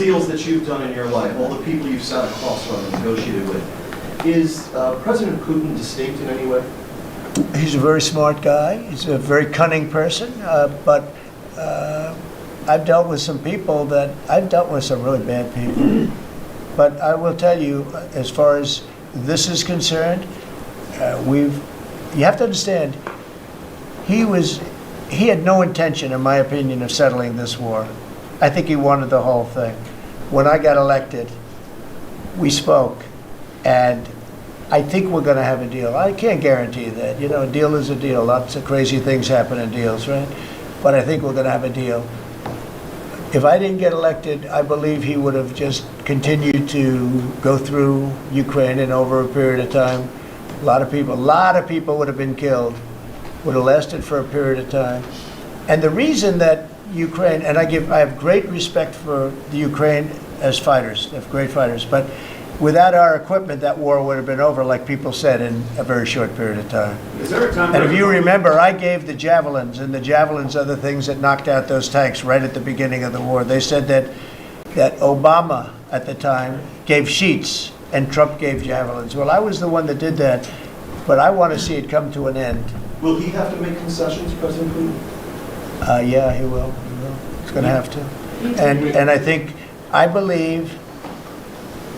deals that you've done in your life, all the people you've sat across from and negotiated with, is President Putin distinct in any way? He's a very smart guy. He's a very cunning person. But I've dealt with some people I've dealt with some really bad people. But I will tell you, as far as this is concerned, you have to understand, he had no intention, in my opinion, of settling this war. I think he wanted the whole thing. When I got elected, we spoke, and I think we're going to have a deal. I can't guarantee that. You know, a deal is a deal. Lots of crazy things happen in deals, right? But I think we're going to have a deal. If I didn't get elected, I believe he would have just continued to go through Ukraine, and over a period of time, a lot of people would have been killed, would have lasted for a period of time. And the reason that Ukraine, and I have great respect for the Ukraine as fighters, they have great fighters, but without our equipment, that war would have been over, like people said, in a very short period of time. Is there a time? And if you remember, I gave the javelins, and the javelins are the things that knocked out those tanks right at the beginning of the war. They said that Obama at the time gave sheets and Trump gave javelins. Well, I was the one that did that, but I want to see it come to an end. Will he have to make concessions, President Putin? Yeah, he will. He's going to have to. And I believe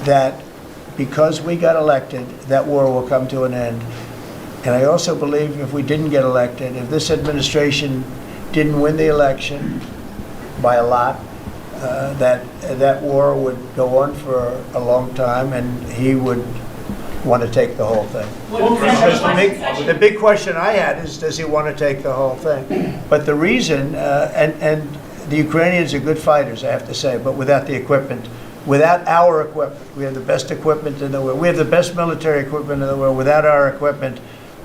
that because we got elected, that war will come to an end. And I also believe if we didn't get elected, if this administration didn't win the election by a lot, that war would go on for a long time, and he would want to take the whole thing. The big question I had is, does he want to take the whole thing? But the reason, and the Ukrainians are good fighters, I have to say, but without the equipment, without our equipment, we have the best equipment in the world. We have the best military equipment in the world. Without our equipment,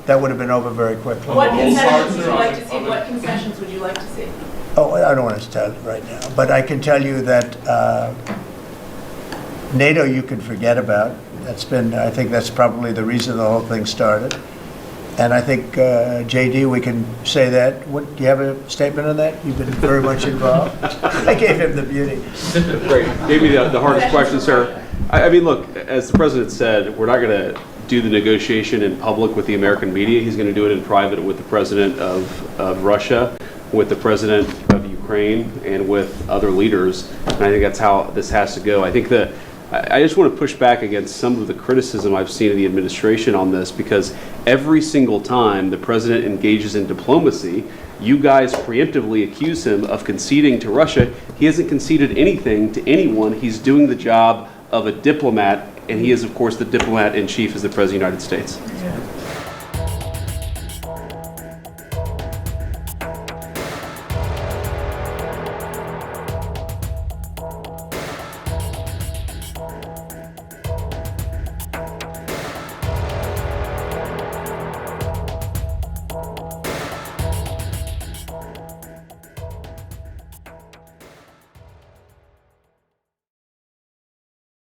that would have been over very quickly. What concessions would you like to see? What concessions would you like to see? Oh, I don't want to tell you right now, but I can tell you that NATO you can forget about. I think that's probably the reason the whole thing started. And I think, JD, we can say that. Do you have a statement on that? You've been very much involved. I gave him the beauty. Great. Gave me the hardest question, sir. I mean, look, as the president said, we're not going to do the negotiation in public with the American media. He's going to do it in private with the president of Russia, with the president of Ukraine, and with other leaders. And I think that's how this has to go. I think I just want to push back against some of the criticism I've seen of the administration on this, because every single time the president engages in diplomacy, you guys preemptively accuse him of conceding to Russia. He hasn't conceded anything to anyone. He's doing the job of a diplomat, and he is, of course, the diplomat in chief as the President of the United States.